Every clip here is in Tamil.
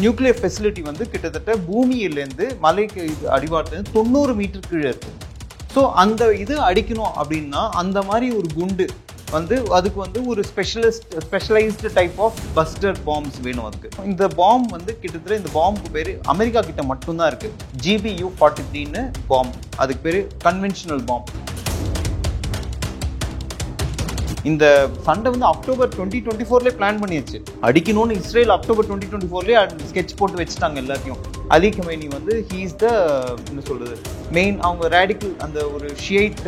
நியூக்ளியர் ஃபெசிலிட்டி வந்து கிட்டத்தட்ட பூமியிலேருந்து மலைக்கு அடிவாரத்துலேருந்து 90 மீட்டர் கீழே இருக்கு. ஸோ அந்த இது அடிக்கணும் அப்படின்னா அந்த மாதிரி ஒரு குண்டு வந்து அதுக்கு வந்து ஒரு specialised type of buster bombs வேணும். அதுக்கு இந்த பாம் வந்து கிட்டத்தட்ட இந்த பாம்புக்கு பேர் அமெரிக்கா கிட்ட மட்டும்தான் இருக்கு. GBU-43ன்னு பாம், அதுக்கு பேர் கன்வென்ஷனல் பாம். இந்த சண்டை வந்து அக்டோபர் 2024 பிளான் பண்ணியாச்சு. அடிக்கணும்னு இஸ்ரேல் அக்டோபர் 2024 ஸ்கெட்ச் போட்டு வச்சுட்டாங்க எல்லாத்தையும். அலி கமேனி வந்து ஹீ இஸ் த என்ன சொல்றது மெயின், அவங்க ரேடிக்கல் அந்த ஒரு ஷியைட்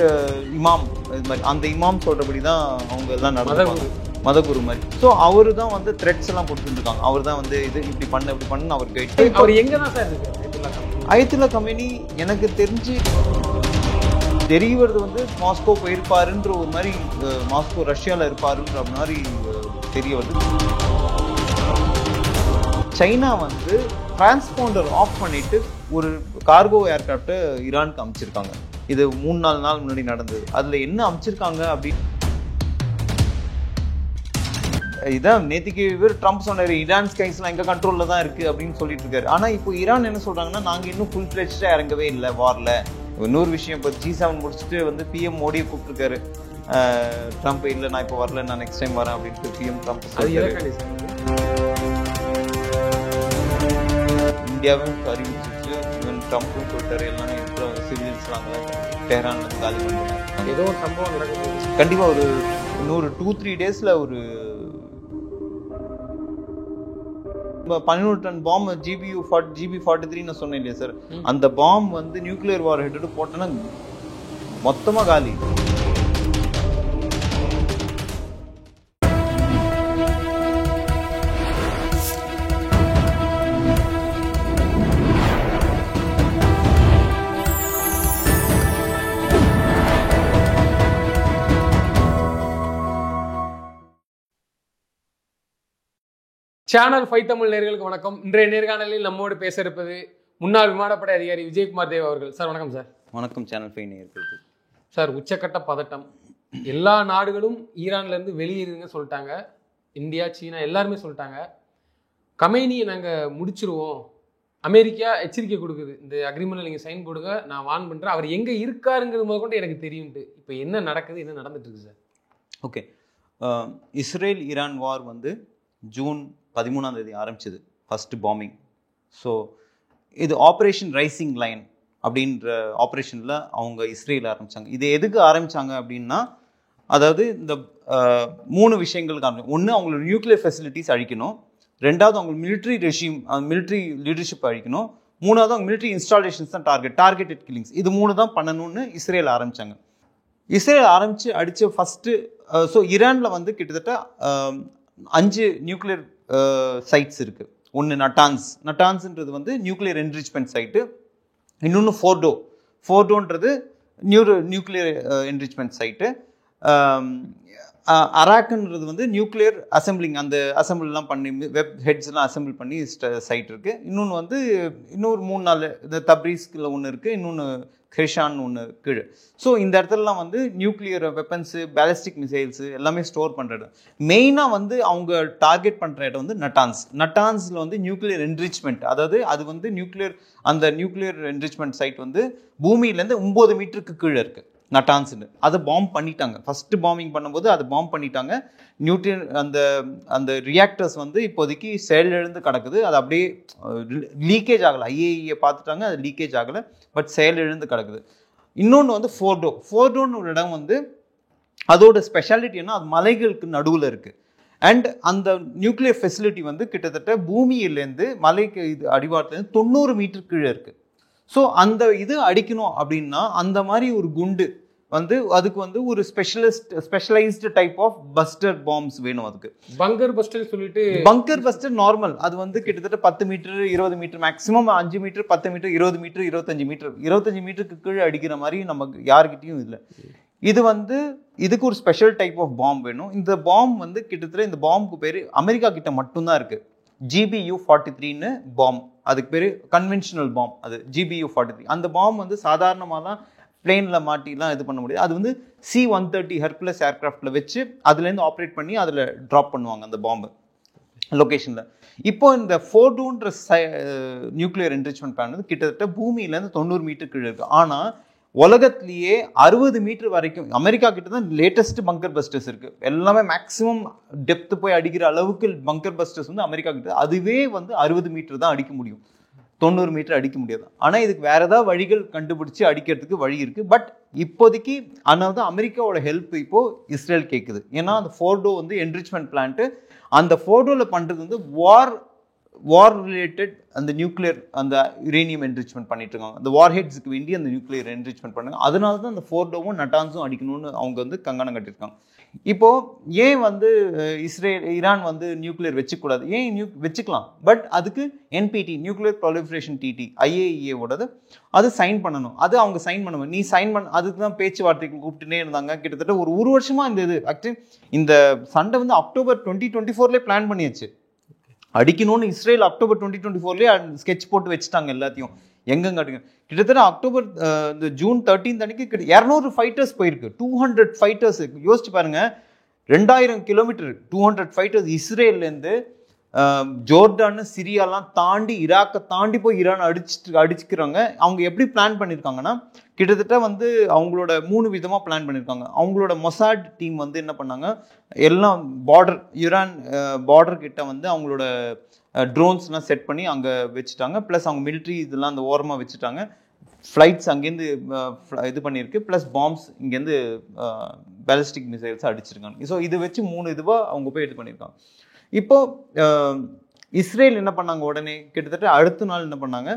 இமாம், இது மாதிரி அந்த இமாம் சொல்றபடி தான் அவங்க எல்லாம் நடந்துப்பாங்க, மதகுரு மாதிரி. ஸோ அவரு தான் வந்து த்ரெட்ஸ் எல்லாம் கொடுத்துருக்காங்க. அவர் தான் வந்து இது இப்படி பண்ணு அவர் கைட். அவர் எங்க தான் சார் இருக்கு அயத்துல்லா கமேனி? எனக்கு தெரிஞ்சு தெரிய வருது வந்து மாஸ்கோ போயிருப்பாருன்ற ஒரு மாதிரி, மாஸ்கோ ரஷ்யாவில் இருப்பாருன்ற மாதிரி தெரிய வருது. சைனா வந்து டிரான்ஸ்பாண்டர் ஆஃப் பண்ணிட்டு ஒரு கார்கோ ஏர்கிராஃப்டை ஈரானுக்கு அமைச்சிருக்காங்க. இது 3-4 நாள் முன்னாடி நடந்தது. அதில் என்ன அமைச்சிருக்காங்க அப்படின்னு இதான் நேற்றுக்கு ட்ரம்ப் சொன்னார், ஈரான் ஸ்கைஸ்லாம் எங்கள் கண்ட்ரோலில் தான் இருக்குது அப்படின்னு சொல்லிட்டு இருக்காரு. ஆனால் இப்போ ஈரான் என்ன சொல்கிறாங்கன்னா, நாங்கள் இன்னும் ஃபுல் ஃப்ளெட்ஜாக இறங்கவே இல்லை வாரில். இன்னொரு விஷயம், இப்போ G7 முடிச்சுட்டு வந்து PM மோடியை கூப்பிட்டுருக்காரு ட்ரம்ப். இல்லை நான் இப்போ வரல, நான் நெக்ஸ்ட் டைம் வரேன் அப்படின்ட்டு PM ட்ரம்ப் சொல்லியிருக்காரு. இந்தியாவும் அறிவிச்சிச்சு, இவன் ட்ரம்ப்பும் சொல்லிட்டாரு எல்லாமே சிவிலியன்ஸ்லாம் டெஹரான்ல காலி பண்ணுறாங்க. ஏதோ ஒரு சம்பவம் நடக்குது கண்டிப்பாக. ஒரு இன்னொரு 2-3 டேஸில் ஒரு 11 டன் பாம் GB-43 நான் சொன்னேன் இல்லையா சார், அந்த பாம் வந்து நியூக்ளியர் வார் ஹெட் போட்டோன்னா மொத்தமாக காலி. சேனல் 5 தமிழ் நேயர்களுக்கு வணக்கம். இன்றைய நேர்காணலில் நம்மோடு பேச இருப்பது முன்னாள் விமானப்படை அதிகாரி விஜயகுமார் தேவ் அவர்கள். சார் வணக்கம். சார் வணக்கம். சேனல் 5 நேயர்களுக்கு. சார், உச்சக்கட்ட பதட்டம், எல்லா நாடுகளும் ஈரான்ல இருந்து வெளியேறுங்க சொல்லிட்டாங்க. இந்தியா, சீனா எல்லாருமே சொல்லிட்டாங்க. கமேனியை நாங்கள் முடிச்சிருவோம், அமெரிக்கா எச்சரிக்கை கொடுக்குது, இந்த அக்ரிமெண்ட்ல நீங்கள் சைன் போடுங்க, நான் வான் பண்ணுறேன், அவர் எங்கே இருக்காருங்கிறது முதல் கொண்டு எனக்கு தெரியும்ட்டு. இப்போ என்ன நடக்குது, என்ன நடந்துட்டு இருக்கு சார்? ஓகே, இஸ்ரேல் ஈரான் வார் வந்து ஜூன் 13ஆம் தேதி ஆரம்பிச்சது ஃபர்ஸ்ட் பாம்பிங். ஸோ இது ஆப்ரேஷன் ரைசிங் லைன் அப்படின்ற ஆப்ரேஷனில் அவங்க இஸ்ரேல் ஆரம்பித்தாங்க. இது எதுக்கு ஆரம்பித்தாங்க அப்படின்னா, அதாவது இந்த 3 விஷயங்களுக்கு ஆரம்பிச்சு. ஒன்று, அவங்களோட நியூக்ளியர் ஃபெசிலிட்டிஸ் அழிக்கணும். ரெண்டாவது, அவங்க மிலிட்ரி ரெஜிம், மிலிட்ரி லீடர்ஷிப் அழிக்கணும். மூணாவது, அவங்க மிலிட்ரி இன்ஸ்டாலேஷன்ஸ் தான் டார்கெட்டட் கில்லிங்ஸ். இது 3 தான் பண்ணணும்னு இஸ்ரேல் ஆரம்பித்தாங்க. இஸ்ரேல் ஆரம்பித்து அடித்த ஃபஸ்ட்டு, ஸோ ஈரானில் வந்து கிட்டத்தட்ட 5 நியூக்ளியர் சைட்ஸ் இருக்குது. ஒன்று நட்டான்ஸ்ன்றது வந்து நியூக்ளியர் என்ரிச்மெண்ட் சைட்டு. இன்னொன்று ஃபோர்டோன்றது நியூக்ளியர் என்ரிச்மெண்ட் சைட்டு. அராக்குன்றது வந்து நியூக்ளியர் அசம்பிளிங், அந்த அசம்பிள்லாம் பண்ணி வெப் ஹெட்ஸ்லாம் அசம்பிள் பண்ணி சைட் இருக்குது. இன்னொன்று வந்து இன்னொரு 3-4 இந்த தப்ரீஸ்கில் ஒன்று இருக்குது, இன்னொன்று ஹெஷான் ஒன்று கீழே. ஸோ இந்த இடத்துலலாம் வந்து நியூக்ளியர் வெப்பன்ஸு, பேலிஸ்டிக் மிசைல்ஸு எல்லாமே ஸ்டோர் பண்ணுறது. மெயினாக வந்து அவங்க டார்கெட் பண்ணுற இடம் வந்து நட்டான்ஸில் வந்து நியூக்ளியர் என்ரிச்மெண்ட், அதாவது அது வந்து அந்த நியூக்ளியர் என்ரிச்மெண்ட் சைட் வந்து பூமியிலேருந்து 9 மீட்டருக்கு கீழே இருக்குது நட்டான்ஸ்னு. அதை பாம்பு பண்ணிட்டாங்க. ஃபஸ்ட்டு பாம்பிங் பண்ணும்போது அதை பாம்பு பண்ணிட்டாங்க. நியூட்ரியன் அந்த ரியாக்டர்ஸ் வந்து இப்போதைக்கு செயலிழந்து கிடக்குது. அது அப்படியே லீக்கேஜ் ஆகலை. IAEA பார்த்துட்டாங்க, அது லீக்கேஜ் ஆகலை, பட் செயலிழந்து கிடக்குது. இன்னொன்று வந்து ஃபோர்டோன்னு ஒரு இடம் வந்து அதோட ஸ்பெஷாலிட்டின்னா அது மலைகளுக்கு நடுவில் இருக்குது. அண்ட் அந்த நியூக்ளியர் ஃபெசிலிட்டி வந்து கிட்டத்தட்ட பூமியிலேருந்து மலைக்கு அடிவாரத்துலேருந்து 90 மீட்டர் கீழே இருக்குது. ஸோ அந்த இது அடிக்கணும் அப்படின்னா அந்த மாதிரி ஒரு குண்டு வந்து அதுக்கு வந்து ஒரு specialised type of buster bombs வேணும். அதுக்கு பங்கர் பஸ்டர் சொல்லிட்டு, பங்கர் பஸ்டர் நார்மல் அது வந்து கிட்டத்தட்ட 10 metre 20 metre, maximum 5 metre 10 metre 20 metre 25 மீட்டருக்கு கீழே அடிக்கிற மாதிரி நமக்கு யாருக்கிட்டையும் இல்லை. இது வந்து இதுக்கு ஒரு ஸ்பெஷல் டைப் ஆஃப் பாம்பு வேணும். இந்த பாம்பு வந்து கிட்டத்தட்ட இந்த பாம்புக்கு பேர் அமெரிக்கா கிட்ட மட்டும்தான் இருக்குது. GBU-43ன்னு பாம், அதுக்கு பேர் கன்வென்ஷனல் பாம். அது GBU-43. அந்த பாம் வந்து சாதாரணமாலாம் பிளேனில் மாட்டிலாம் இது பண்ண முடியாது. அது வந்து C-130 ஹெர்குலஸ் ஏர்கிராஃப்டில் வச்சு அதுலேருந்து ஆப்ரேட் பண்ணி அதில் ட்ராப் பண்ணுவாங்க அந்த பாம்பு லொக்கேஷனில். இப்போ இந்த ஃபோர்டோன்ற நியூக்ளியர் என்ரிச்மெண்ட் பிளான் வந்து கிட்டத்தட்ட பூமியிலேருந்து 90 மீட்டர் கீழே இருக்கு. ஆனால் உலகத்திலேயே 60 மீட்டர் வரைக்கும் அமெரிக்கா கிட்ட தான் லேட்டஸ்ட் பங்கர் பஸ்டர்ஸ் இருக்கு. எல்லாமே மேக்ஸிமம் டெப்த் போய் அடிக்கிற அளவுக்கு பங்கர் பஸ்டர்ஸ் வந்து அமெரிக்கா கிட்ட, அதுவே வந்து 60 மீட்டர் தான் அடிக்க முடியும், 90 மீட்டர் அடிக்க முடியாது. ஆனால் இதுக்கு வேற ஏதாவது வழிகள் கண்டுபிடிச்சு அடிக்கிறதுக்கு வழி இருக்கு. பட் இப்போதைக்கு அதனால தான் அமெரிக்காவோட ஹெல்ப் இப்போ இஸ்ரேல் கேட்குது. ஏன்னா அந்த ஃபோர்டோ வந்து என்ரிச்மெண்ட் பிளான்ட்டு, அந்த ஃபோர்டோவில் பண்ணுறது வந்து வார் ரிலேட்டட் அந்த நியூக்ளியர் அந்த யுரேனியம் என்ரிச்மெண்ட் பண்ணிட்டு இருக்காங்க. அந்த வார் ஹெட்ஸுக்கு வேண்டி அந்த நியூக்ளியர் என்ரிச்மெண்ட் பண்ணாங்க. அதனால தான் அந்த ஃபோர்டோவும் நட்டான்ஸும் அடிக்கணும்னு அவங்க வந்து கங்கணம் கட்டியிருக்காங்க. இப்போ ஏன் வந்து ஈரான் வந்து நியூக்ளியர் வச்சுக்கூடாது? ஏன் வச்சுக்கலாம், பட் அதுக்கு என்பிடி நியூக்ளியர் ப்ராலிஃபரேஷன் டிடி IAEA-ஓடது அது சைன் பண்ணணும். அது அவங்க சைன் பண்ணுவாங்க. நீ சைன் பண்ண அதுக்கு தான் பேச்சுவார்த்தைக்கு கூப்பிட்டுனே இருந்தாங்க. கிட்டத்தட்ட ஒரு வருஷமா இந்த இது ஆக்சுவலி இந்த சண்டை வந்து அக்டோபர் 2024 பிளான் பண்ணியாச்சு அடிக்கணும்னு. இஸ்ரேல் அக்டோபர் 2024 ஸ்கெட்ச் போட்டு வச்சுட்டாங்க எல்லாத்தையும் எங்கெங்க அடிக்கணும். கிட்டத்தட்ட அக்டோபர் இந்த ஜூன் 13 அன்னைக்கு 200 ஃபைட்டர்ஸ் போயிருக்கு. 200 ஃபைட்டர்ஸ் யோசிச்சு பாருங்க, 2000 கிலோமீட்டர் 200 ஃபைட்டர்ஸ் இஸ்ரேல்லேருந்து ஜோர்டான் சிரியாலாம் தாண்டி ஈராக்கை தாண்டி போய் ஈரான் அடிச்சுக்கிறாங்க. அவங்க எப்படி பிளான் பண்ணியிருக்காங்கன்னா கிட்டத்தட்ட வந்து அவங்களோட 3 விதமாக பிளான் பண்ணியிருக்காங்க. அவங்களோட மொசாட் டீம் வந்து என்ன பண்ணாங்க, எல்லாம் ஈரான் பார்டர் கிட்ட வந்து அவங்களோட ட்ரோன்ஸ்லாம் செட் பண்ணி அங்கே வச்சுட்டாங்க. ப்ளஸ் அவங்க மிலிட்ரி இதெல்லாம் அந்த ஓரமாக வச்சுட்டாங்க. ஃப்ளைட்ஸ் அங்கேருந்து இது பண்ணியிருக்கு. ப்ளஸ் பாம்ஸ் இங்கேருந்து பேலிஸ்டிக் மிசைல்ஸ் அடிச்சிருக்காங்க. ஸோ இதை வச்சு 3 இதுவாக அவங்க போய் இது பண்ணியிருக்காங்க. இப்போ இஸ்ரேல் என்ன பண்ணாங்க, உடனே கிட்டத்தட்ட அடுத்த நாள் என்ன பண்ணாங்க,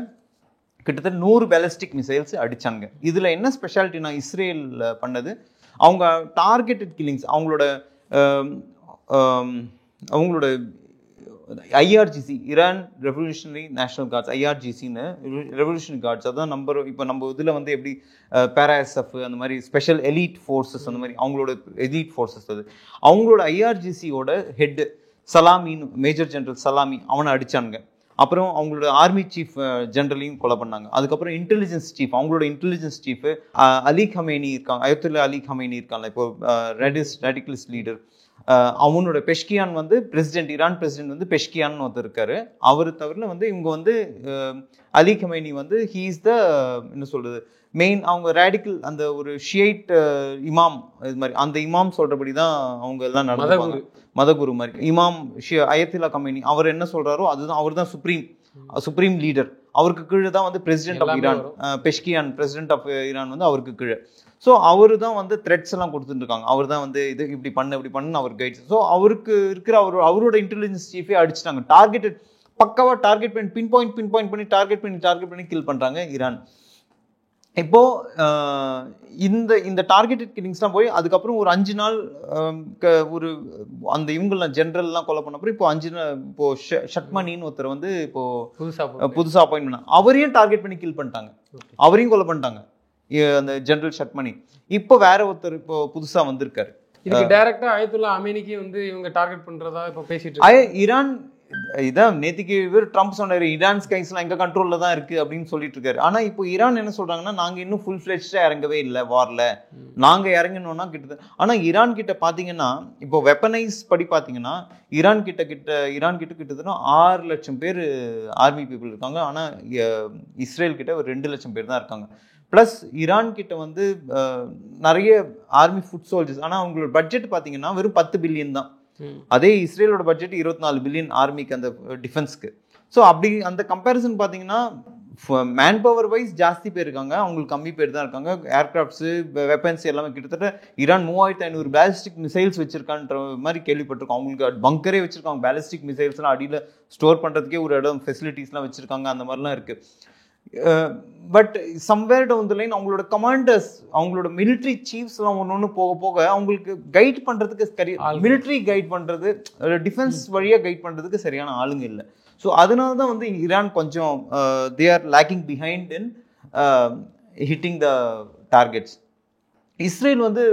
கிட்டத்தட்ட 100 பேலிஸ்டிக் மிசைல்ஸ் அடிச்சாங்க. இதுல என்ன ஸ்பெஷாலிட்டினா இஸ்ரேல் பண்ணது, அவங்க டார்கெட்டட் கில்லிங்ஸ் அவங்களோட IRGC Iran revolutionary national guards IRGCன்னு ரெவல்யூஷனரி கார்ட்ஸ், அதான் இப்போ நம்ம இதில் வந்து எப்படி PARASF அந்த மாதிரி ஸ்பெஷல் எலீட் ஃபோர்ஸஸ் அந்த மாதிரி அவங்களோட எலீட் ஃபோர்ஸஸ், அது அவங்களோட IRGCயோட ஹெட் சலாமின்னு மேஜர் ஜெனரல் சலாமி அவனை அடிச்சானுங்க. அப்புறம் அவங்களோட ஆர்மி சீஃப் ஜெனரலையும் கொலை பண்ணாங்க. அதுக்கப்புறம் இன்டெலிஜென்ஸ் சீஃப் அவங்களோட இன்டெலிஜென்ஸ் சீஃப் அலி கமேனி இருக்காங்க, அயத்துல்லா அலி கமேனி இருக்காங்க, இப்போ ரேடிக்கலிஸ்ட் லீடர். அவனோட பெஷ்கியான் வந்து ஈரான் பிரசிடென்ட் வந்து பெஷ்கியான் ஒருத்தர் இருக்காரு. அவர் தவிர வந்து இவங்க வந்து அலி கமேனி வந்து ஹீ இஸ் த என்ன சொல்றது மெயின், அவங்க ரேடிக்கல் அந்த ஒரு ஷியைட் இமாம், இது மாதிரி அந்த இமாம் சொல்றபடி தான் அவங்க எல்லாம் நடந்துப்பாங்க, மதகுரு மாதிரி. இமாம் அயத்துல்லா கமேனி அவர் என்ன சொல்றாரோ அதுதான், அவர் தான் சுப்ரீம் லீடர். அவருக்கு கீழே தான் வந்து president of Iran, Pezeshkian president of Iran வந்து அவருக்கு கீழே. ஸோ அவரு தான் வந்து த்ரெட்ஸ் எல்லாம் கொடுத்துட்டு இருக்காங்க. அவர் தான் வந்து இது இப்படி பண்ணு அவர் கைட்ஸ். ஸோ அவருக்கு இருக்கிற அவரோட இன்டெலிஜென்ஸ் சீஃபே அடிச்சிட்டாங்க. டார்கெட்டட் பக்காவா டார்கெட் பண்ணி பின் பாயிண்ட் பண்ணி டார்கெட் பண்ணி கில் பண்றாங்க ஈரான். இப்போ இந்த டார்கெட்டட் கில்லிங்ஸ்லாம் போய் அதுக்கப்புறம் ஒரு 5 நாள் ஒரு அந்த இவங்கெல்லாம் ஜென்ரல்லாம் கொலை பண்ண அப்புறம் இப்போ 5 நாள் இப்போ ஷட்மணின்னு ஒருத்தர் வந்து இப்போ புதுசா அப்பாயின்ட் பண்ணாங்க. அவரையும் டார்கெட் பண்ணி கில் பண்ணிட்டாங்க, அவரையும் கொலை பண்ணிட்டாங்க அந்த ஜெனரல் ஷட்மணி. இப்போ வேற ஒருத்தர் இப்போ புதுசா வந்திருக்காரு. இதுக்கு டைரக்டா அயத்துல்லா அமேனிக்கு வந்து இவங்க டார்கெட் பண்றதா இப்போ பேசிட்டு ஈரான். இதான் நேத்திக்கு ட்ரம்ப் சொன்னாரு, ஈரான் ஸ்கைஸ்லாம் எங்க கண்ட்ரோல்ல தான் இருக்கு அப்படின்னு சொல்லிட்டு இருக்காரு. ஆனா இப்போ ஈரான் என்ன சொல்றாங்கன்னா, நாங்க இன்னும் ஃபுல் ஃபிளெஜ்டா இறங்கவே இல்லை வார்ல, நாங்க இறங்கணும்னா கிட்டத்தட்ட. ஆனா ஈரான் கிட்ட பாத்தீங்கன்னா இப்போ வெப்பனைஸ் படி பாத்தீங்கன்னா ஈரான் கிட்ட கிட்டத்தட்ட 6 லட்சம் பேர் ஆர்மி பீப்புள் இருக்காங்க. ஆனா இஸ்ரேல் கிட்ட ஒரு 2 லட்சம் பேர் தான் இருக்காங்க. பிளஸ் ஈரான் கிட்ட வந்து நிறைய ஆர்மி ஃபுட் சோல்ஜர்ஸ். ஆனா அவங்களோட பட்ஜெட் பாத்தீங்கன்னா வெறும் 10 பில்லியன் தான். அதே இஸ்ரேலோட பட்ஜெட் 24 பில்லியன் ஆர்மிக்கு அந்த டிஃபென்ஸ்க்கு. ஸோ அப்படி அந்த கம்பேரிசன் பார்த்தீங்கன்னா மேன் பவர் வைஸ் ஜாஸ்தி பேர் இருக்காங்க, அவங்களுக்கு கம்மி பேர் தான் இருக்காங்க. ஏர்கிராஃப்ட்ஸு வெப்பன்ஸ் எல்லாமே கிட்டத்தட்ட ஈரான் 3500 பேலிஸ்டிக் மிசைல்ஸ் வச்சிருக்கான்ற மாதிரி கேள்விப்பட்டிருக்கோம். அவங்களுக்கு பங்கரே வச்சிருக்காங்க, பேலிஸ்டிக் மிசைல்ஸ்லாம் அடியில் ஸ்டோர் பண்ணுறதுக்கே ஒரு இடம் ஃபெசிலிட்டிஸ்லாம் வச்சிருக்காங்க, அந்த மாதிரிலாம் இருக்கு. But somewhere down the line அவங்களோட கமாண்டர்ஸ், அவங்களோட மிலிட்ரி சீஃப்ஸ்லாம் ஒன்று போக போக அவங்களுக்கு கைட் பண்ணுறதுக்கு மிலிட்ரி கைட் பண்ணுறது, டிஃபென்ஸ் வழியாக கைட் பண்ணுறதுக்கு சரியான ஆளுங்க இல்லை. ஸோ அதனால தான் வந்து ஈரான் கொஞ்சம் they are lacking behind in hitting the targets. Israel வந்து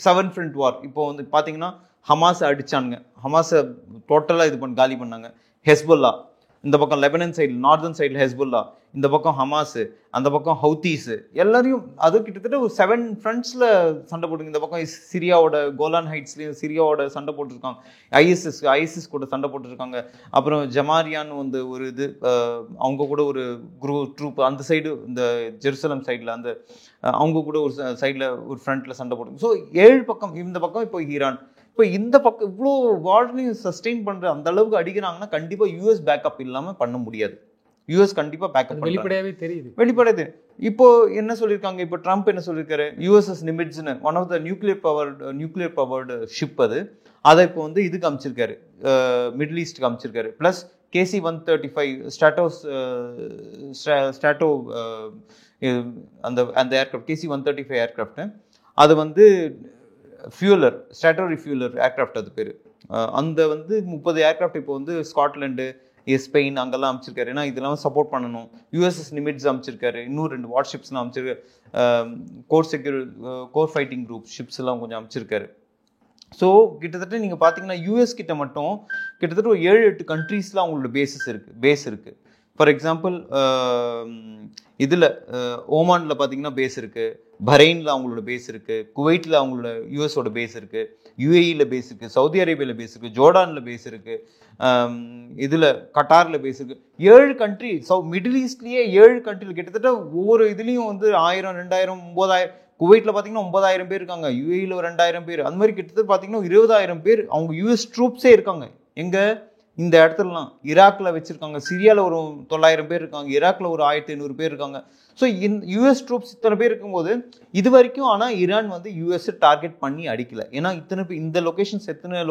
7 ஃப்ரண்ட் வார் இப்போ வந்து பார்த்தீங்கன்னா ஹமாஸை அடிச்சானுங்க, ஹமாஸை டோட்டலாக காலி பண்ணாங்க. ஹெஸ்புல்லா இந்த பக்கம் லெபனன் சைடில் நார்தன் சைடில் ஹெஸ்புல்லா, இந்த பக்கம் ஹமாஸு, அந்த பக்கம் ஹவுத்தீஸு, எல்லாரையும் அது கிட்டத்தட்ட ஒரு 7 ஃப்ரண்ட்ஸில் சண்டை போட்டுருக்கு. இந்த பக்கம் சிரியாவோட கோலான் ஹைட்ஸ்லேயும் சிரியாவோட சண்டை போட்டுருக்காங்க, ஐசிஸ் கூட சண்டை போட்டுருக்காங்க. அப்புறம் ஜமாரியான்னு வந்து ஒரு இது அவங்க கூட ஒரு ட்ரூப் அந்த சைடு இந்த ஜெருசலம் சைடில் அந்த அவங்க கூட ஒரு சைடில் ஒரு ஃப்ரண்ட்டில் சண்டை போட்டுருக்கு. ஸோ 7 பக்கம், இந்த பக்கம் இப்போ ஈரான், இப்போ இந்த பக்கம் இவ்வளோ வார்லையும் சஸ்டெயின் பண்ணுற அந்த அளவுக்கு அடிக்கிறாங்கன்னா கண்டிப்பாக யூஎஸ் பேக்கப் இல்லாமல் பண்ண முடியாது. யூஎஸ் கண்டிப்பாக பேக்கப் வெளிப்படையாகவே தெரியுது, வெளிப்படையாது. இப்போ என்ன சொல்லியிருக்காங்க, இப்போ ட்ரம்ப் என்ன சொல்லியிருக்காரு, யூஎஸ்எஸ் நிமிட்ஸ்னு one of the nuclear powered ship அதை இப்போ வந்து இதுக்கு அமைச்சிருக்காரு, மிடில் ஈஸ்ட்டுக்கு அமைச்சிருக்காரு. ப்ளஸ் KC-135 ஸ்டாட்டோ அந்த ஏர்க்ராஃப்ட் KC-135 ஏர்க்ராஃப்ட், அது வந்து ஃபியூலர் ஸ்ட்ராட்டோ ரிஃபியூலர் ஏர்க்ராஃப்ட் அது பேர். அந்த வந்து 30 ஏர்க்ராஃப்ட் இப்போ வந்து ஸ்காட்லாண்டு, ஸ்பெயின் அங்கெல்லாம் அமைச்சிருக்காரு. ஏன்னா இதெல்லாம் சப்போர்ட் பண்ணணும். யூஎஸ்எஸ் நிமிட்ஸ் அமைச்சிருக்காரு, இன்னும் 2 வார்ஷிப்ஸ்லாம் அமைச்சிருக்காரு, கோர் ஃபைட்டிங் குரூப் ஷிப்ஸ் எல்லாம் கொஞ்சம் அமைச்சிருக்காரு. ஸோ கிட்டத்தட்ட நீங்கள் பார்த்தீங்கன்னா யூஎஸ் கிட்ட மட்டும் கிட்டத்தட்ட ஒரு 7-8 கண்ட்ரீஸில் அவங்களோட பேஸ் இருக்குது. ஃபார் எக்ஸாம்பிள் இதில் ஓமானில் பார்த்தீங்கன்னா பேஸ் இருக்குது, பஹ்ரைனில் அவங்களோட பேஸ் இருக்குது, குவைட்டில் அவங்களோட யூஎஸோட பேஸ் இருக்குது, யுஏஇயில் பேஸ் இருக்குது, சவுதி அரேபியாவில் பேஸ் இருக்குது, ஜோர்டானில் பேஸ் இருக்குது, இதில் கட்டாரில் பேஸ் இருக்குது. 7 கண்ட்ரி மிடில் ஈஸ்ட்லேயே 7 கண்ட்ரியில் கிட்டத்தட்ட ஒவ்வொரு இதுலேயும் வந்து 1000, 2000, 9000. குவைட்டில் பார்த்தீங்கன்னா 9000 பேர் இருக்காங்க, யுஏஇயில் ஒரு 2000 பேர், அந்த மாதிரி கிட்டத்தட்ட பார்த்தீங்கன்னா 20000 பேர் அவங்க யூஎஸ் ட்ரூப்ஸே இருக்காங்க. எங்கே இந்த இடத்துலலாம் ஈராக்கில் வச்சுருக்காங்க, சிரியாவில் ஒரு 900 பேர் இருக்காங்க, ஈராக்கில் ஒரு 1500 பேர் இருக்காங்க. ஸோ யூஎஸ் ட்ரூப்ஸ் இத்தனை பேர் இருக்கும்போது இது வரைக்கும் ஆனால் ஈரான் வந்து யூஎஸ்ஸை டார்கெட் பண்ணி அடிக்கலை. ஏன்னா எத்தனை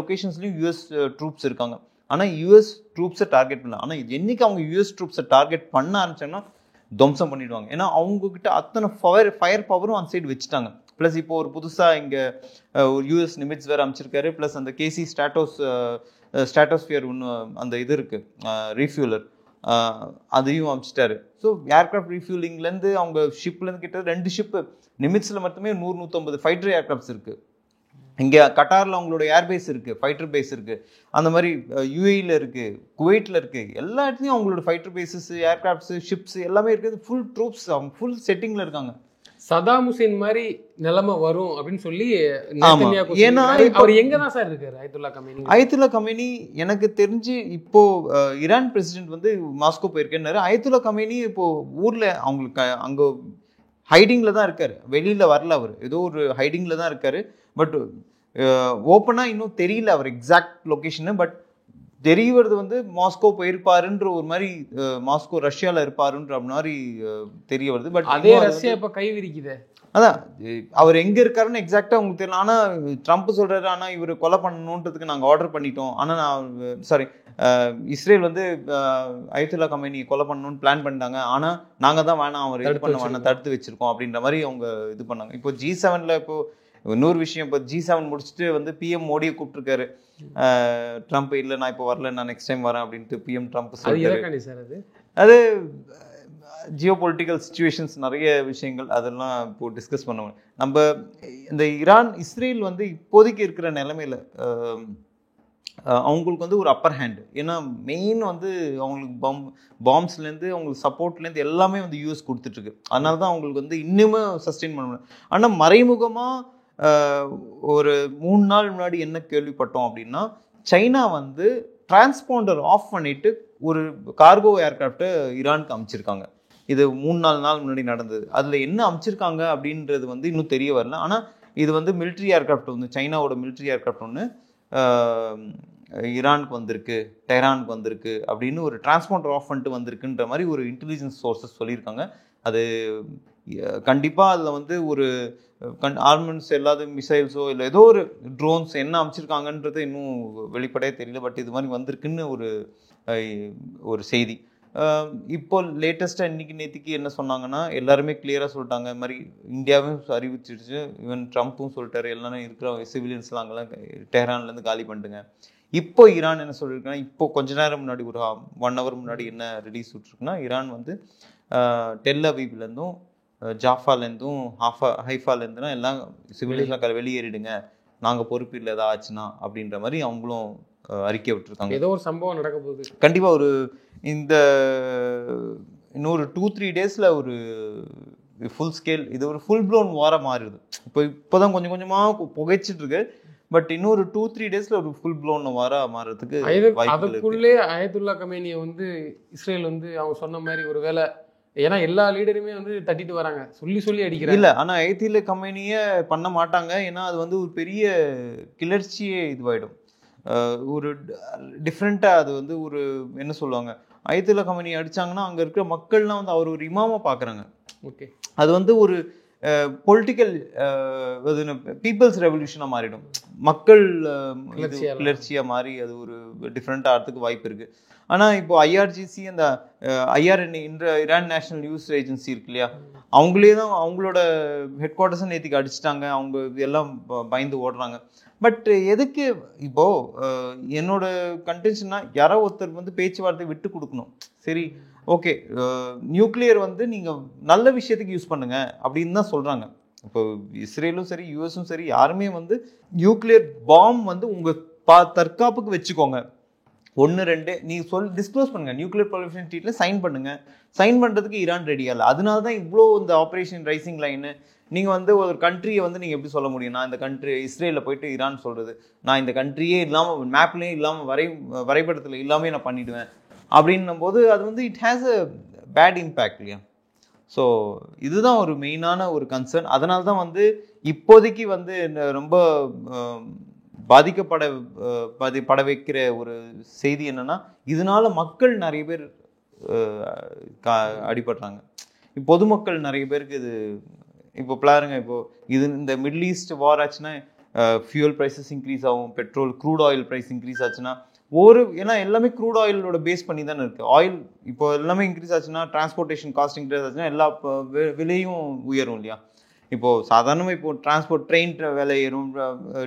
லொக்கேஷன்ஸ்லையும் யூஎஸ் ட்ரூப்ஸ் இருக்காங்க, ஆனால் யூஎஸ் ட்ரூப்ஸை டார்கெட் பண்ணல. ஆனால் என்னைக்கு அவங்க யூஎஸ் ட்ரூப்ஸை டார்கெட் பண்ண ஆரம்பிச்சாங்கன்னா துவம்சம் பண்ணிடுவாங்க. ஏன்னா அவங்கக்கிட்ட அத்தனை ஃபயர் பவரும் அந்த சைடு வச்சுட்டாங்க. ப்ளஸ் இப்போ ஒரு புதுசாக இங்கே ஒரு யூஎஸ் நிமிட்ஸ் வேறு அமைச்சிருக்காரு. ப்ளஸ் அந்த KC ஸ்டாட்டோஸ்பியர் ஒன்று அந்த இது இருக்குது ரீஃபியூலர், அதையும் அமைச்சிட்டாரு. ஸோ ஏர்க்ராஃப்ட் ரீஃபியூலிங்லேருந்து அவங்க ஷிப்லேருந்து கிட்ட 2 ஷிப்பு நிமிட்ஸில் மட்டுமே 100-150 ஃபைட்டர் ஏர்க்ராஃப்ட்ஸ் இருக்குது. இங்கே கட்டாரில் அவங்களோட ஏர்பேஸ் இருக்குது, ஃபைட்டர் பேஸ் இருக்குது. அந்த மாதிரி யுஏஇயில் இருக்குது, குவைட்டில் இருக்குது, எல்லா இடத்துலையும் அவங்களோட ஃபைட்டர் பேஸஸ், ஏர்க்ராஃப்ட்ஸு, ஷிப்ஸ் எல்லாமே இருக்குது. ஃபுல் ட்ரூப்ஸ் அவங்க ஃபுல் செட்டிங்கில் இருக்காங்க. சதாம் ஹுசேன் மாதிரி நிலைமை வரும் அப்படின்னு சொல்லி ஏன்னா அவர் எங்க தான் சார் இருக்காரு அயத்துல்லா கமேனி எனக்கு தெரிஞ்சு இப்போ ஈரான் பிரசிடென்ட் வந்து மாஸ்கோ போயிருக்கேன்னாரு. அயத்துல்லா கமேனி இப்போ ஊர்ல அவங்களுக்கு அங்க ஹைடிங்ல தான் இருக்காரு, வெளியில வரல. அவர் ஏதோ ஒரு ஹைடிங்ல தான் இருக்காரு. பட் ஓப்பனா இன்னும் தெரியல அவர் எக்ஸாக்ட் லொகேஷனு. பட் தெரியவது வந்து மாஸ்கோ போயிருப்பாருன்ற ஒரு மாதிரி, மாஸ்கோ ரஷ்யாவில் இருப்பாருன்ற மாதிரி தெரிய வருது. பட் அதே ரஷ்யா இப்போ கை விரிக்குது. அதான் அவர் எங்கே இருக்காருன்னு எக்ஸாக்டாக உங்களுக்கு தெரியல. ஆனால் ட்ரம்ப் சொல்கிறாரு, ஆனால் இவர் கொலை பண்ணணுன்றதுக்கு நாங்கள் ஆர்டர் பண்ணிட்டோம். ஆனால் இஸ்ரேல் வந்து அயத்துல்லா கமேனி கொலை பண்ணணும்னு பிளான் பண்ணிட்டாங்க. ஆனால் நாங்கள் தான் வேணாம், அவர் இது பண்ண வேணாம், தடுத்து வச்சிருக்கோம் அப்படின்ற மாதிரி அவங்க இது பண்ணாங்க. இப்போ G7ல இப்போ இன்னொரு விஷயம், இப்போ G7 முடிச்சுட்டு வந்து PM மோடியை கூப்பிட்டுருக்காரு ட்ரம்ப். இல்லை நான் இப்போ வரல, நான் நெக்ஸ்ட் டைம் வரேன் அப்படின்ட்டு PM ட்ரம்ப் சொல்லியிருக்காரு. அது ஜியோ பொலிட்டிக்கல் சிச்சுவேஷன்ஸ், நிறைய விஷயங்கள் அதெல்லாம் இப்போ டிஸ்கஸ் பண்ணுவோம். நம்ம இந்த இஸ்ரேல் வந்து இப்போதைக்கு இருக்கிற நிலைமையில அவங்களுக்கு வந்து ஒரு அப்பர் ஹேண்டு. ஏன்னா மெயின் வந்து அவங்களுக்கு பாம்ஸ்லேருந்து அவங்களுக்கு சப்போர்ட்லேருந்து எல்லாமே வந்து யூஎஸ் கொடுத்துட்ருக்கு. அதனால தான் அவங்களுக்கு வந்து இன்னுமே சஸ்டெயின் பண்ண முடியும். ஆனால் மறைமுகமாக ஒரு 3 நாள் முன்னாடி என்ன கேள்விப்பட்டோம் அப்படின்னா, சைனா வந்து டிரான்ஸ்பாண்டர் ஆஃப் பண்ணிட்டு ஒரு கார்கோ ஏர்கிராஃப்டை ஈரானுக்கு அமைச்சிருக்காங்க. இது 3-4 நாள் முன்னாடி நடந்தது. அதில் என்ன அமைச்சிருக்காங்க அப்படின்றது வந்து இன்னும் தெரிய வரல. ஆனால் இது வந்து மிலிட்ரி ஏர்கிராஃப்ட் வந்து சைனாவோட மிலிட்ரி ஏர்கிராஃப்ட் ஒன்று ஈரானுக்கு வந்திருக்கு, டெஹ்ரானுக்கு வந்திருக்கு அப்படின்னு ஒரு டிரான்ஸ்பாண்டர் ஆஃப் பண்ணிட்டு வந்திருக்குன்ற மாதிரி ஒரு இன்டெலிஜென்ஸ் சோர்ஸஸ் சொல்லியிருக்காங்க. அது கண்டிப்பாக அதில் வந்து ஒரு ஆர்மெண்ட்ஸ் எல்லாது மிசைல்ஸோ இல்லை ஏதோ ஒரு ட்ரோன்ஸ் என்ன அமைச்சிருக்காங்கன்றது இன்னும் வெளிப்படையே தெரியல. பட் இது மாதிரி வந்திருக்குன்னு ஒரு செய்தி. இப்போ லேட்டஸ்ட்டாக இன்றைக்கி நேற்றுக்கு என்ன சொன்னாங்கன்னா, எல்லாருமே கிளியராக சொல்லிட்டாங்க. இது மாதிரி இந்தியாவும் அறிவிச்சிருச்சு, ஈவன் ட்ரம்ப்பும் சொல்லிட்டாரு, எல்லாரும் இருக்கிற சிவிலியன்ஸ்லாம் அங்கெல்லாம் டெஹ்ரான்லேருந்து காலி பண்ணிட்டுங்க. இப்போ ஈரான் என்ன சொல்லியிருக்குன்னா, இப்போ கொஞ்ச நேரம் முன்னாடி ஒரு 1 hour முன்னாடி என்ன ரிலீஸ் விட்டுருக்குன்னா, ஈரான் வந்து டெல் அவீவ்லேருந்தும் ஜாஃபாலேருந்தும் ஹைஃபாலேருந்துலாம் எல்லாம் சிவிலியன்ஸ்லாம் வெளியேறிடுங்க, நாங்கள் பொறுப்பு இல்லை ஏதாவது ஆச்சுன்னா அப்படின்ற மாதிரி அவங்களும் அறிக்கை விட்டுருக்காங்க. ஏதோ ஒரு சம்பவம் நடக்க போகுது கண்டிப்பாக. ஒரு இந்த இன்னொரு 2-3 டேஸில் ஒரு ஃபுல் ஸ்கேல் இது ஒரு ஃபுல் ப்ளோன் வாரம் மாறிடுது. இப்போதான் கொஞ்சம் கொஞ்சமாக புகைச்சிட்டு இருக்கு. பட் இன்னொரு 2-3 டேஸில் ஒரு ஃபுல் ப்ளோன் வாரா மாறதுக்கு அதுக்குள்ளே அயத்துல்லா கமேனியை வந்து இஸ்ரேல் வந்து அவங்க சொன்ன மாதிரி ஒரு வேலை, ஏன்னா எல்லா லீடருமே வந்து தட்டிட்டு வராங்க, சொல்லி அடிக்கிறாங்க. இல்லை, ஆனால் அயத்துல்லா கமேனியை பண்ண மாட்டாங்க. ஏன்னா அது வந்து ஒரு பெரிய கிளர்ச்சியே இதுவாயிடும். ஒரு டிஃப்ரெண்ட்டாக அது வந்து ஒரு என்ன சொல்லுவாங்க, அயத்துல்லா கமேனி அடிச்சாங்கன்னா அங்கே இருக்கிற மக்கள்லாம் வந்து அவர் ஒரு இமாமா பார்க்குறாங்க. ஓகே, அது வந்து ஒரு பொலிட்டிக்கல் பீப்புள்ஸ் ரெவல்யூஷனாக மாறிடும். மக்கள் கிளர்ச்சியாக மாறி அது ஒரு டிஃப்ரெண்ட் ஆகிறதுக்கு வாய்ப்பு இருக்குது. ஆனால் இப்போ ஐஆர்ஜிசி அந்த IRNA Iran national news agency இருக்கு இல்லையா, அவங்களே தான் அவங்களோட ஹெட் குவார்ட்டர்ஸை நேற்றுக்கு அடிச்சிட்டாங்க. அவங்க எல்லாம் பயந்து ஓடுறாங்க. பட் எதுக்கு இப்போ என்னோட கன்டென்ஷன்னா யாரோ ஒருத்தர் வந்து பேச்சுவார்த்தை விட்டு கொடுக்கணும். சரி, ஓகே, நியூக்ளியர் வந்து நீங்கள் நல்ல விஷயத்துக்கு யூஸ் பண்ணுங்க அப்படின்னு தான் சொல்கிறாங்க. இப்போ இஸ்ரேலும் சரி யூஎஸும் சரி யாருமே வந்து நியூக்ளியர் பாம் வந்து உங்கள் தற்காப்புக்கு வச்சுக்கோங்க, 1-2 நீங்கள் டிஸ்க்ளோஸ் பண்ணுங்க, நியூக்ளியர் ப்ராலிஃபரேஷன் ட்ரீட்டில் சைன் பண்ணுங்க. சைன் பண்ணுறதுக்கு ஈரான் ரெடியாக இல்லை. அதனால தான் இவ்வளோ இந்த ஆப்ரேஷன் ரைசிங் லைனு. நீங்கள் வந்து ஒரு கண்ட்ரியை வந்து நீங்கள் எப்படி சொல்ல முடியும், நான் இந்த கண்ட்ரி இஸ்ரேலில் போயிட்டு ஈரான் சொல்கிறது நான் இந்த கண்ட்ரியே இல்லாமல் மேப்லேயும் இல்லாமல் வரைபடத்தில் இல்லாமல் நான் பண்ணிவிடுவேன் அப்படின்னும் போது அது வந்து it has a bad impact இல்லையா. ஸோ இதுதான் ஒரு மெயினான ஒரு கன்சர்ன். அதனால தான் வந்து இப்போதைக்கு வந்து ரொம்ப பாதிக்கப்பட வைக்கிற ஒரு செய்தி என்னன்னா, இதனால மக்கள் நிறைய பேர் அடிபடுறாங்க. பொதுமக்கள் நிறைய பேருக்கு இது இப்போ பாருங்க, இப்போ இது இந்த மிடில் ஈஸ்ட் வார் ஆச்சுன்னா ஃபியூல் ப்ரைஸஸ் இன்க்ரீஸ் ஆகும், petrol crude oil price increase ஆச்சுன்னா ஏன்னா எல்லாமே க்ரூட் ஆயிலோட பேஸ் பண்ணி தானே இருக்கு. ஆயில் இப்போ எல்லாமே இன்க்ரீஸ் ஆச்சுன்னா டிரான்ஸ்போர்ட்டேஷன் காஸ்ட் இன்க்ரீஸ் ஆச்சுன்னா எல்லா விலையும் உயரும் இல்லையா. இப்போது சாதாரணமாக இப்போ டிரான்ஸ்போர்ட் ட்ரெயின் விலை ஏறும்,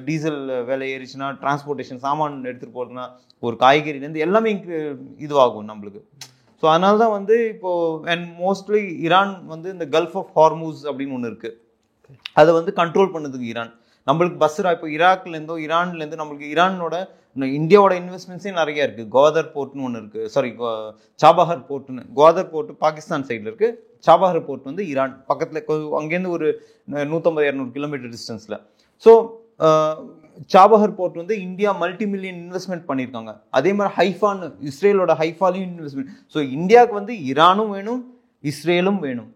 டீசல் விலை ஏறிச்சுன்னா டிரான்ஸ்போர்ட்டேஷன் சாமான் எடுத்துகிட்டு போகிறதுனா ஒரு காய்கறிலேருந்து எல்லாமே இதுவாகும் நம்மளுக்கு. ஸோ அதனால தான் வந்து இப்போது அண்ட் மோஸ்ட்லி ஈரான் வந்து இந்த கல்ஃப் ஆஃப் ஹார்மூஸ் அப்படின்னு ஒன்று இருக்குது, அதை வந்து கண்ட்ரோல் பண்ணதுக்கு ஈரான். நம்மளுக்கு பஸ்ரா இப்போ ஈராக்லேருந்தோ ஈரான்லேருந்து நம்மளுக்கு ஈரானோட இந்தியாவோட இன்வெஸ்ட்மெண்ட்ஸே நிறைய இருக்குது. கோதர் போர்ட்னு ஒன்று இருக்குது, சாரி சாபஹர் போர்ட்னு. கோதர் போர்ட் பாகிஸ்தான் சைடில் இருக்குது, சாபஹர் போர்ட் வந்து ஈரான் பக்கத்தில், அங்கேருந்து ஒரு 150-200 கிலோமீட்டர் டிஸ்டன்ஸில். ஸோ சாபஹர் போர்ட் வந்து இந்தியா மல்டி-மில்லியன் இன்வெஸ்ட்மெண்ட் பண்ணியிருக்காங்க. அதே மாதிரி ஹைஃபான்னு இஸ்ரேலோட ஹைஃபாலையும் இன்வெஸ்ட்மெண்ட். ஸோ இந்தியாவுக்கு வந்து ஈரானும் வேணும், இஸ்ரேலும் வேணும்.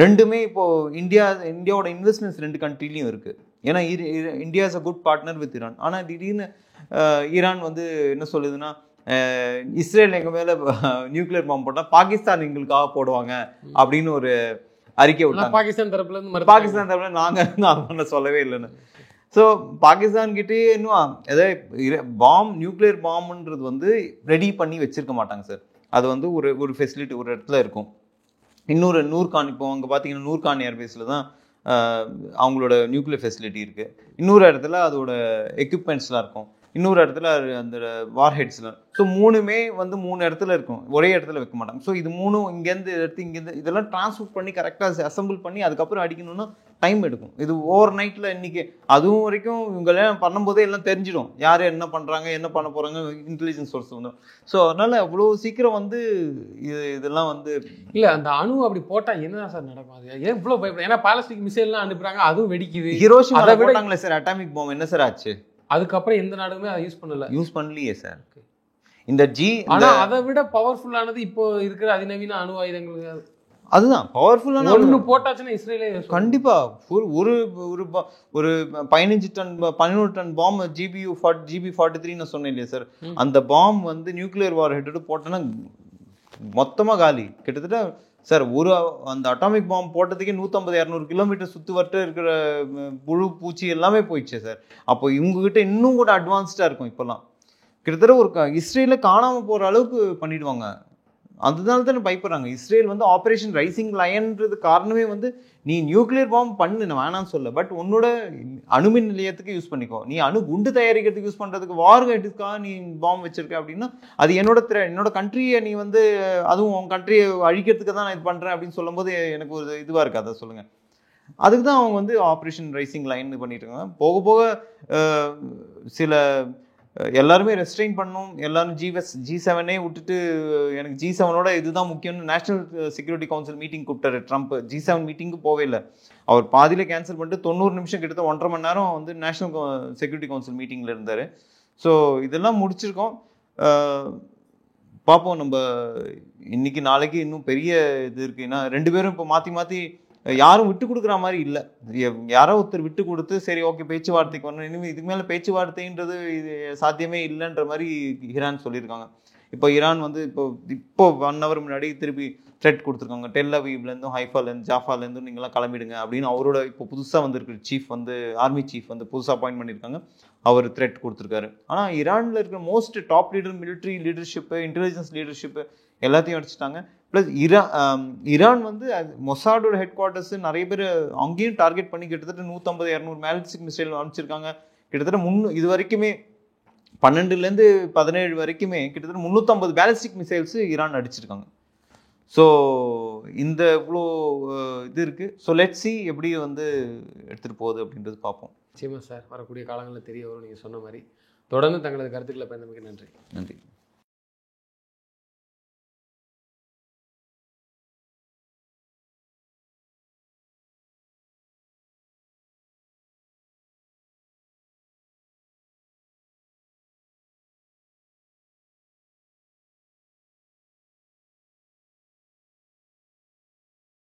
ரெண்டுமே இப்போ இந்தியாவோட இன்வெஸ்ட்மெண்ட்ஸ் 2 கண்ட்ரிலையும் இருக்கு. ஏன்னா India is a good partner with Iran. ஆனால் திடீர்னு ஈரான் வந்து என்ன சொல்லுதுன்னா, இஸ்ரேல் எங்கள் மேலே நியூக்ளியர் பாம்பு போட்டால் பாகிஸ்தான் எங்களுக்காக போடுவாங்க அப்படின்னு ஒரு அறிக்கை விட்டாங்க. பாகிஸ்தான் தரப்புல நாங்கள் சொல்லவே இல்லைன்னு. ஸோ பாகிஸ்தான் கிட்டே இன்னும் எதாவது நியூக்ளியர் பாம்புன்றது வந்து ரெடி பண்ணி வச்சிருக்க மாட்டாங்க சார். அது வந்து ஒரு ஃபெசிலிட்டி ஒரு இடத்துல இருக்கும். இன்னொரு நூர்கான், இப்போ அங்கே பார்த்தீங்கன்னா நூர்கான் ஏர்பேஸில் தான் அவங்களோட நியூக்ளியர் ஃபெசிலிட்டி இருக்குது. இன்னொரு இடத்துல அதோட எக்யூப்மெண்ட்ஸ்லாம் இருக்கும், இன்னொரு இடத்துல அந்த வார்ஹெட்ஸ்லாம். ஸோ 3மே வந்து 3 இடத்துல இருக்கும், ஒரே இடத்துல வைக்க மாட்டாங்க. ஸோ இது 3 இங்கேருந்து எடுத்து இங்கேருந்து இதெல்லாம் டிரான்ஸ்போர்ட் பண்ணி கரெக்டாக அசம்பிள் பண்ணி அதுக்கப்புறம் அடிக்கணும்னா டைம் எடுக்கும். இது ஓவர் நைட்டில் இன்றைக்கி அதுவும் வரைக்கும் இவங்கெல்லாம் பண்ணும்போதே எல்லாம் தெரிஞ்சிடும் யார் என்ன பண்ணுறாங்க, என்ன பண்ண போகிறாங்க, இன்டெலிஜென்ஸ் சோர்ஸ் வந்துடும். ஸோ அதனால் அவ்வளோ சீக்கிரம் வந்து இதெல்லாம் வந்து இல்லை. அந்த அணு அப்படி போட்டால் என்ன சார் நடக்கும்? அது ஏன் இவ்வளோ பயப்படும்? ஏன்னா பாலிஸ்டிக் மிசைல்லாம் அனுப்புகிறாங்க, அதுவும் வெடிக்குது. ஹிரோஷிமா போட்டாங்களே சார் அட்டாமிக் பாம், என்ன சார் ஆச்சு? அதுக்கப்புறம் எந்த நாடுமே அதை யூஸ் பண்ணலையே சார். இந்த ஆனா அதை விட பவர்ஃபுல்லானது இப்போ இருக்கிற அதிநவீன அணு ஆயுதங்கள். அதுதான் பவர்ஃபுல்லான ஒன்று போட்டாச்சுன்னா இஸ்ரேலே கண்டிப்பா ஒரு 15 டன் 11 டன் பாம் GB43 நான் சொன்னேன் இல்லையா சார், அந்த பாம் வந்து நியூக்ளியர் வார் ஹெட் போட்டோன்னா மொத்தமா காலி. கிட்டத்தட்ட சார் அந்த அட்டாமிக் பாம் போட்டதுக்கே 150-200 கிலோமீட்டர் சுற்றி வட்டு இருக்கிற புழு பூச்சி எல்லாமே போயிடுச்சு சார். அப்போ இவங்ககிட்ட இன்னும் கூட அட்வான்ஸ்டாக இருக்கும். இப்போல்லாம் கிட்டத்தட்ட இஸ்ரேலில் காணாமல் போகிற அளவுக்கு பண்ணிடுவாங்க. அதனால தானே பயப்படுறாங்க. இஸ்ரேல் வந்து ஆப்ரேஷன் ரைசிங் லயன்றது காரணமே வந்து நீ நியூக்ளியர் பாம்பு பண்ணு, நான் வேணான்னு சொல்ல, பட் உன்னோட அணுமின் நிலையத்துக்கு யூஸ் பண்ணிக்கோ. நீ குண்டு தயாரிக்கிறதுக்கு யூஸ் பண்ணுறதுக்கு வார்கட்டுக்காக நீ பாம்பு வச்சிருக்க அப்படின்னா அது என்னோட கண்ட்ரியை நீ வந்து அதுவும் உன் கண்ட்ரியை அழிக்கிறதுக்கு தான் நான் இது பண்ணுறேன் அப்படின்னு சொல்லும் போது எனக்கு ஒரு இதுவாக இருக்குது. அதை சொல்லுங்கள். அதுக்கு தான் அவங்க வந்து ஆப்ரேஷன் ரைசிங் லைன் பண்ணிட்டு இருக்காங்க. போக போக சில எல்லாருமே ரெஸ்ட்ரெயின் பண்ணணும், எல்லாரும் G7 விட்டுட்டு எனக்கு G7ஓட இதுதான் முக்கியம்னு நேஷனல் செக்யூரிட்டி கவுன்சில் மீட்டிங் கூப்பிட்டாரு ட்ரம்ப். G7 மீட்டிங்கு போவே இல்லை, அவர் பாதியில் கேன்சல் பண்ணிட்டு 90 நிமிஷம் கிட்டத்தட்ட 1.5 மணி நேரம் வந்து நேஷனல் செக்யூரிட்டி கவுன்சில் மீட்டிங்கில் இருந்தார். ஸோ இதெல்லாம் முடிச்சிருக்கோம். பார்ப்போம், நம்ம இன்னைக்கு நாளைக்கு இன்னும் பெரிய இது இருக்குது. ஏன்னா 2 பேரும் இப்போ மாற்றி மாற்றி யாரும் விட்டு கொடுக்குற மாதிரி இல்லை. யாரோ ஒருத்தர் விட்டு கொடுத்து சரி ஓகே பேச்சுவார்த்தைக்கு வரணும், இனிமேல் இதுக்கு மேலே பேச்சுவார்த்தைன்றது இது சாத்தியமே இல்லைன்ற மாதிரி ஈரான் சொல்லியிருக்காங்க. இப்போ ஈரான் வந்து இப்போ 1 hour முன்னாடி திருப்பி த்ரெட் கொடுத்துருக்காங்க, டெல் அவீவ்லேருந்தும் ஹைஃபாலேருந்து ஜாஃபாலேருந்தும் நீங்களாம் கிளம்பிடுங்க அப்படின்னு. அவரோட இப்போ புதுசாக வந்திருக்கு சீஃப் வந்து ஆர்மி சீஃப் வந்து புதுசாக அப்பாயின்ட் பண்ணியிருக்காங்க, அவர் த்ரெட் கொடுத்துருக்காரு. ஆனால் ஈரானில் இருக்கிற most top leader, military leadership, intelligence leadership எல்லாத்தையும் அடிச்சுட்டாங்க. ப்ளஸ் ஈரான் வந்து மொசாடோட ஹெட் குவார்ட்டர்ஸ் நிறைய பேர் அங்கேயும் டார்கெட் பண்ணி கிட்டத்தட்ட 150-200 பேலிஸ்டிக் மிசைல் அனுப்பிச்சிருக்காங்க. கிட்டத்தட்ட இது வரைக்குமே 12லேருந்து 17 வரைக்குமே கிட்டத்தட்ட 350 பேலிஸ்டிக் மிசைல்ஸ் ஈரான் அடிச்சிருக்காங்க. ஸோ இந்த இவ்வளோ இது இருக்குது. ஸோ லெட்ஸ் சி எப்படி வந்து எடுத்துகிட்டு போகுது அப்படின்றது பார்ப்போம். நிச்சயமாக சார், வரக்கூடிய காலங்களில் தெரிய வரும் நீங்கள் சொன்ன மாதிரி. தொடர்ந்து தங்களது கருத்துக்களை பயந்தமைக்கு நன்றி. நன்றி.